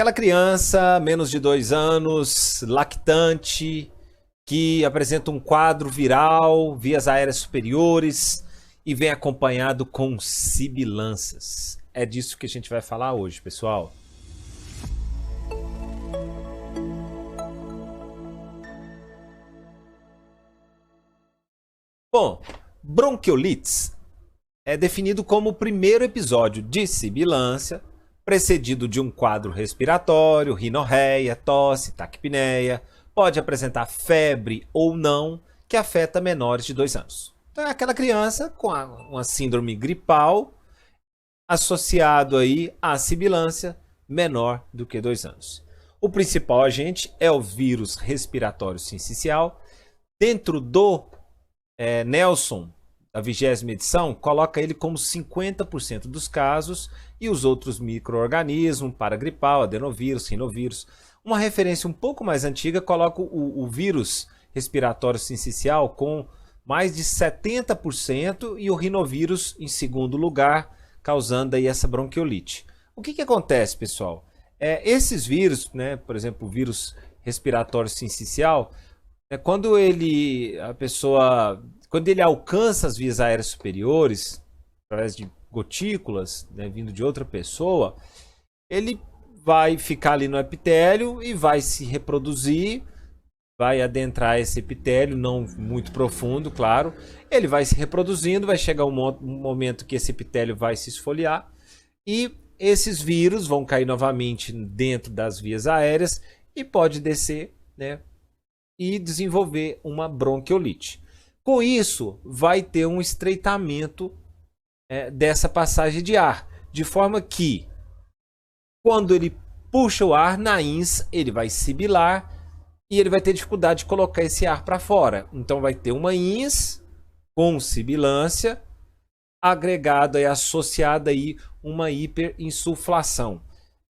aquela criança, menos de 2 anos, lactante, que apresenta um quadro viral, vias aéreas superiores e vem acompanhado com sibilâncias. É disso que a gente vai falar hoje, pessoal. Bom, bronquiolites é definido como o primeiro episódio de sibilância, precedido de um quadro respiratório, rinorreia, tosse, taquipneia, pode apresentar febre ou não, que afeta menores de 2 anos. Então é aquela criança com uma síndrome gripal associado aí à sibilância menor do que 2 anos. O principal agente é o vírus respiratório sincicial. Dentro do Nelson, da 20ª edição, coloca ele como 50% dos casos e os outros micro-organismos, paragripal, adenovírus, rinovírus. Uma referência um pouco mais antiga coloca o vírus respiratório sincicial com mais de 70% e o rinovírus em segundo lugar, causando aí essa bronquiolite. O que acontece, pessoal? Esses vírus, né, por exemplo, o vírus respiratório sincicial, quando ele alcança as vias aéreas superiores, através de gotículas, né, vindo de outra pessoa, ele vai ficar ali no epitélio e vai se reproduzir, vai adentrar esse epitélio, não muito profundo, claro. Ele vai se reproduzindo, vai chegar um momento que esse epitélio vai se esfoliar e esses vírus vão cair novamente dentro das vias aéreas e pode descer, né, e desenvolver uma bronquiolite. Com isso, vai ter um estreitamento dessa passagem de ar, de forma que, quando ele puxa o ar, na ins, ele vai sibilar e ele vai ter dificuldade de colocar esse ar para fora. Então vai ter uma ins com sibilância, agregada e associada aí uma hiperinsuflação.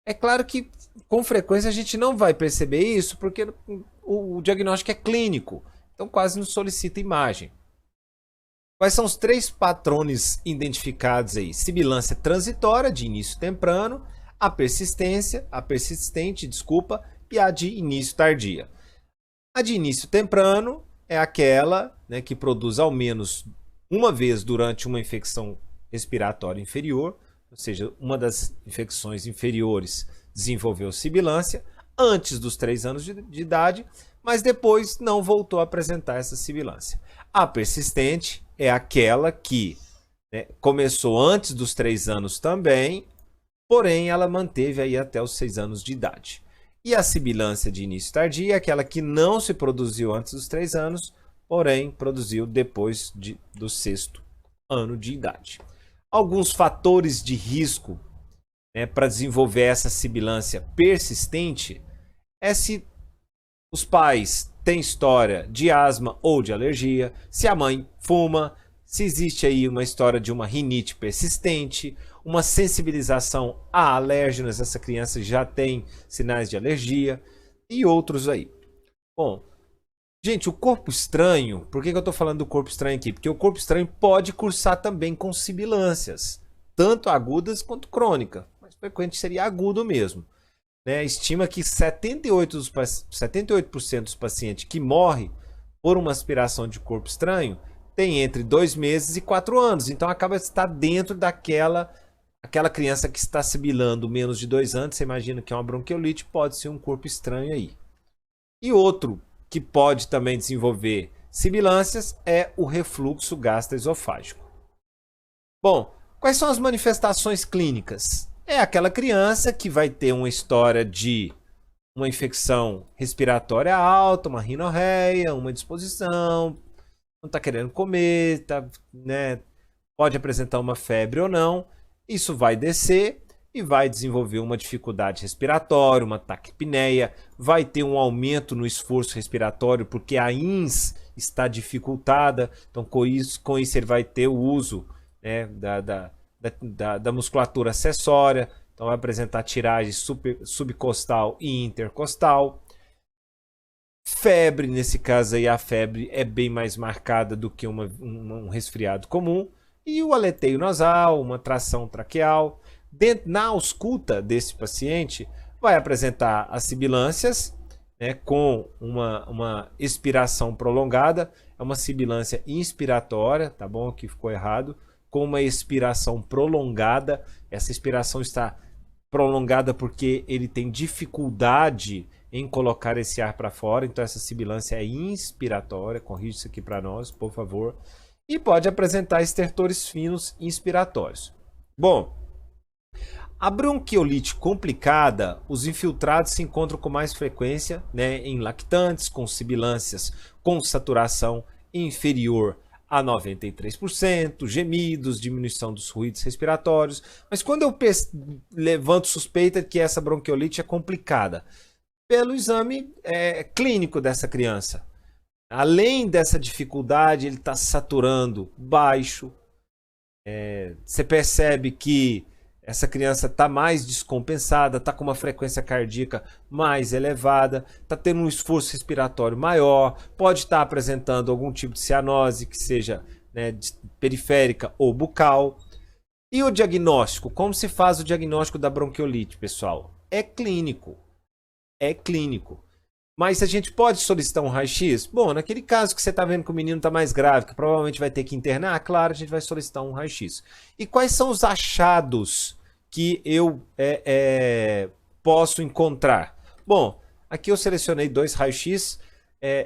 É claro que com frequência a gente não vai perceber isso, porque o diagnóstico é clínico, então quase não solicita imagem. Quais são os 3 patrones identificados aí? Sibilância transitória, de início temprano, a persistente, e a de início tardia. A de início temprano é aquela, né, que produz ao menos uma vez durante uma infecção respiratória inferior, ou seja, uma das infecções inferiores desenvolveu sibilância antes dos 3 anos de idade, mas depois não voltou a apresentar essa sibilância. A persistente é aquela que, né, começou antes dos 3 anos também, porém ela manteve aí até os 6 anos de idade. E a sibilância de início tardio é aquela que não se produziu antes dos 3 anos, porém produziu depois do 6º ano de idade. Alguns fatores de risco, né, para desenvolver essa sibilância persistente é se os pais têm história de asma ou de alergia, se a mãe fuma, se existe aí uma história de uma rinite persistente, uma sensibilização a alérgenos, essa criança já tem sinais de alergia e outros aí. Bom, gente, o corpo estranho, por que eu estou falando do corpo estranho aqui? Porque o corpo estranho pode cursar também com sibilâncias, tanto agudas quanto crônicas, mas frequente seria agudo mesmo. Né? Estima que 78% dos pacientes que morrem por uma aspiração de corpo estranho tem entre 2 meses e 4 anos. Então acaba de estar dentro daquela criança que está sibilando menos de 2 anos. Você imagina que é uma bronquiolite, pode ser um corpo estranho aí. E outro que pode também desenvolver sibilâncias é o refluxo gastroesofágico. Bom, quais são as manifestações clínicas? É aquela criança que vai ter uma história de uma infecção respiratória alta, uma rinorreia, uma indisposição, não está querendo comer, né, pode apresentar uma febre ou não. Isso vai descer e vai desenvolver uma dificuldade respiratória, uma taquipneia, vai ter um aumento no esforço respiratório porque a ins está dificultada. Então, com isso ele vai ter o uso, né, da musculatura acessória, então vai apresentar tiragem subcostal e intercostal. Febre, nesse caso aí a febre é bem mais marcada do que um resfriado comum. E o aleteio nasal, uma tração traqueal. Na ausculta desse paciente vai apresentar as sibilâncias, né, com uma expiração prolongada. É uma sibilância inspiratória, tá bom? Aqui ficou errado. Com uma expiração prolongada. Essa expiração está prolongada porque ele tem dificuldade em colocar esse ar para fora. Então essa sibilância é inspiratória. Corrija isso aqui para nós, por favor. E pode apresentar estertores finos inspiratórios. Bom, a bronquiolite complicada, os infiltrados se encontram com mais frequência, né, em lactantes com sibilâncias com saturação inferior a 93%, gemidos, diminuição dos ruídos respiratórios. Mas quando eu levanto suspeita de que essa bronquiolite é complicada, pelo exame clínico dessa criança, além dessa dificuldade, ele está saturando baixo. Você percebe que essa criança está mais descompensada, está com uma frequência cardíaca mais elevada, está tendo um esforço respiratório maior, pode estar apresentando algum tipo de cianose, que seja, né, periférica ou bucal. E o diagnóstico? Como se faz o diagnóstico da bronquiolite, pessoal? É clínico. É clínico. Mas a gente pode solicitar um raio-x? Bom, naquele caso que você está vendo que o menino está mais grave, que provavelmente vai ter que internar, claro, a gente vai solicitar um raio-x. E quais são os achados que eu posso encontrar? Bom, aqui eu selecionei 2 raio-x.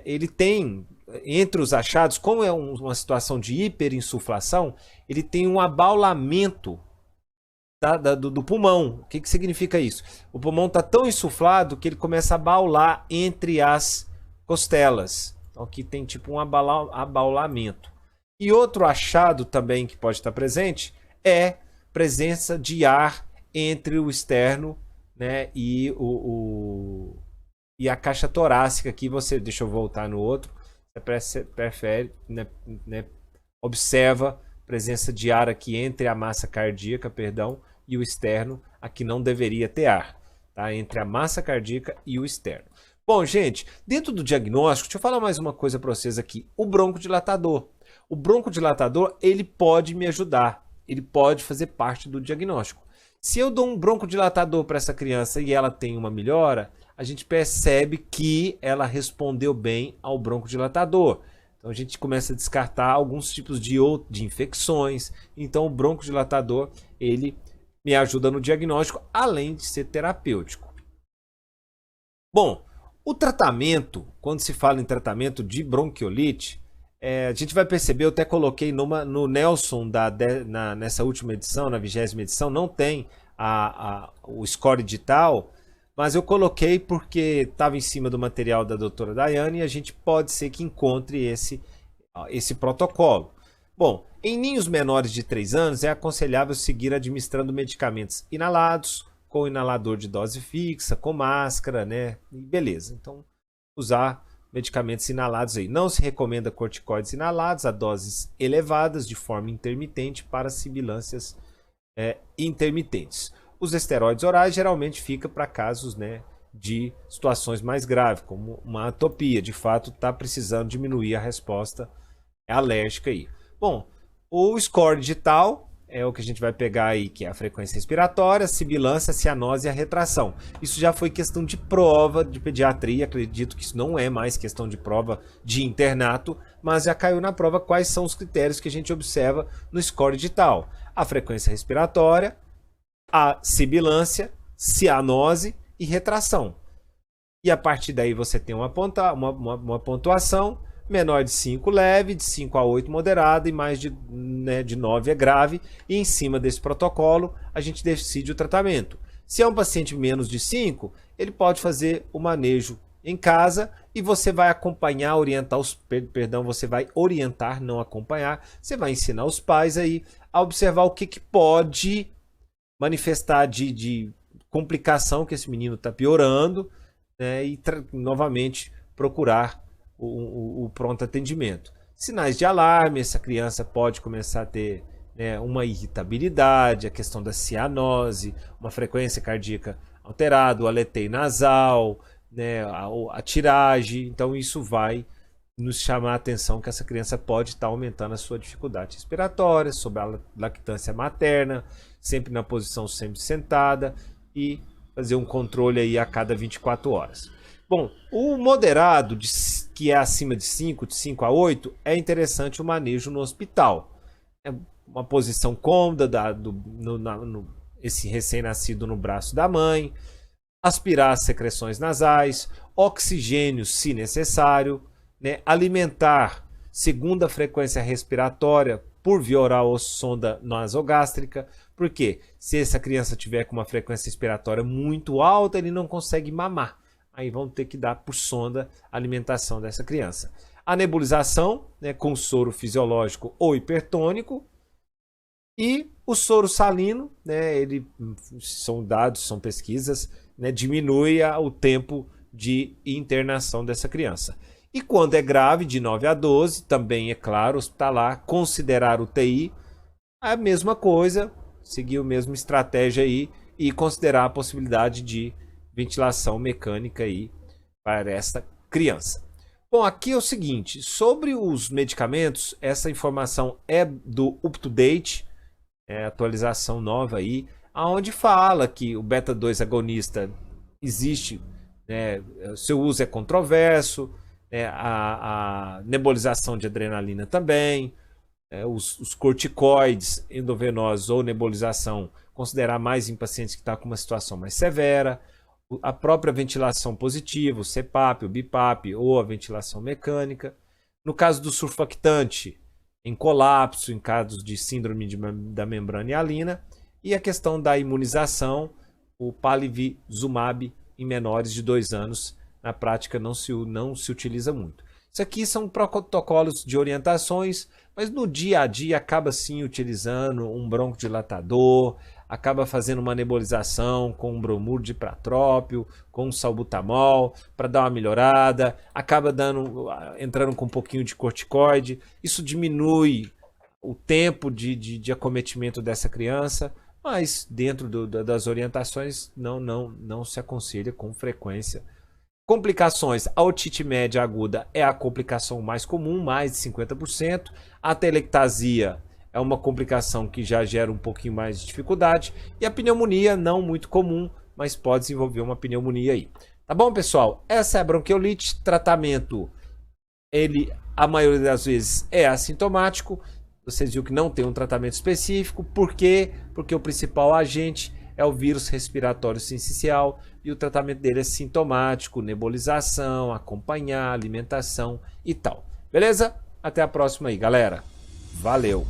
Ele tem, entre os achados, como é uma situação de hiperinsuflação, ele tem um abaulamento do pulmão. O que significa isso? O pulmão está tão insuflado que ele começa a baular entre as costelas. Então aqui tem tipo um abaulamento. E outro achado também que pode estar presente é presença de ar entre o externo, né, e a caixa torácica. Aqui você, deixa eu voltar no outro, você prefere, né, observa presença de ar aqui entre a massa cardíaca, perdão, e o externo. Aqui não deveria ter ar, tá? Entre a massa cardíaca e o externo. Bom, gente, dentro do diagnóstico, deixa eu falar mais uma coisa para vocês aqui. O broncodilatador. O broncodilatador, ele pode me ajudar. Ele pode fazer parte do diagnóstico. Se eu dou um broncodilatador para essa criança e ela tem uma melhora, a gente percebe que ela respondeu bem ao broncodilatador. Então a gente começa a descartar alguns tipos de infecções. Então o broncodilatador, ele me ajuda no diagnóstico, além de ser terapêutico. Bom, o tratamento, quando se fala em tratamento de bronquiolite, a gente vai perceber, eu até coloquei no Nelson nessa última edição, na 20ª edição, não tem o score digital, mas eu coloquei porque estava em cima do material da doutora Daiane e a gente pode ser que encontre esse protocolo. Bom, em ninhos menores de 3 anos é aconselhável seguir administrando medicamentos inalados, com inalador de dose fixa, com máscara, né? E beleza, então usar medicamentos inalados aí. Não se recomenda corticoides inalados a doses elevadas de forma intermitente para sibilâncias intermitentes. Os esteroides orais geralmente ficam para casos, né, de situações mais graves, como uma atopia. De fato, está precisando diminuir a resposta alérgica aí. Bom, o score digital é o que a gente vai pegar aí, que é a frequência respiratória, a sibilância, a cianose e a retração. Isso já foi questão de prova de pediatria, acredito que isso não é mais questão de prova de internato, mas já caiu na prova quais são os critérios que a gente observa no score digital. A frequência respiratória, a sibilância, cianose e retração. E a partir daí você tem uma pontuação. Menor de 5 leve, de 5 a 8 moderado e mais de 9 é grave. E em cima desse protocolo a gente decide o tratamento. Se é um paciente menos de 5, ele pode fazer o manejo em casa e você vai acompanhar, você vai orientar, não acompanhar. Você vai ensinar os pais aí a observar o que pode manifestar de complicação, que esse menino está piorando, né, e novamente procurar o pronto atendimento. Sinais de alarme, essa criança pode começar a ter, né, uma irritabilidade, a questão da cianose, uma frequência cardíaca alterada, o aleteio nasal, né, a tiragem. Então isso vai nos chamar a atenção que essa criança pode estar aumentando a sua dificuldade respiratória, sobre a lactância materna, sempre na posição sempre sentada, e fazer um controle aí a cada 24 horas. Bom, o moderado, que é acima de 5 a 8, é interessante o manejo no hospital. É uma posição cômoda, esse recém-nascido no braço da mãe, aspirar as secreções nasais, oxigênio se necessário, né? Alimentar segunda frequência respiratória por via oral ou sonda nasogástrica, porque se essa criança tiver com uma frequência respiratória muito alta, ele não consegue mamar. Aí vão ter que dar por sonda a alimentação dessa criança. A nebulização, né, com soro fisiológico ou hipertônico, e o soro salino, né, são dados, são pesquisas, né, diminui o tempo de internação dessa criança. E quando é grave, de 9 a 12, também é claro, hospitalar, considerar UTI, a mesma coisa, seguir a mesma estratégia aí e considerar a possibilidade de ventilação mecânica aí para esta criança. Bom, aqui é o seguinte, sobre os medicamentos, essa informação é do UpToDate, atualização nova aí, aonde fala que o beta-2 agonista existe, né, seu uso é controverso, a nebulização de adrenalina também, os corticoides endovenosos ou nebulização considerar mais em pacientes que estão com uma situação mais severa, a própria ventilação positiva, o CPAP, o BIPAP ou a ventilação mecânica. No caso do surfactante, em colapso, em casos de síndrome da membrana hialina, e a questão da imunização, o palivizumab em menores de 2 anos, na prática não se utiliza muito. Isso aqui são protocolos de orientações, mas no dia a dia acaba sim utilizando um broncodilatador, acaba fazendo uma nebulização com um bromuro de pratrópio, com um salbutamol para dar uma melhorada, acaba entrando com um pouquinho de corticoide. Isso diminui o tempo de acometimento dessa criança, mas dentro das orientações não se aconselha com frequência. Complicações, a otite média aguda é a complicação mais comum, mais de 50%. A telectasia é uma complicação que já gera um pouquinho mais de dificuldade. E a pneumonia, não muito comum, mas pode desenvolver uma pneumonia aí. Tá bom, pessoal? Essa é a bronquiolite. Tratamento, a maioria das vezes é assintomático. Vocês viram que não tem um tratamento específico. Por quê? Porque o principal agente é o vírus respiratório sincicial e o tratamento dele é sintomático, nebulização, acompanhar, alimentação e tal. Beleza? Até a próxima aí, galera. Valeu!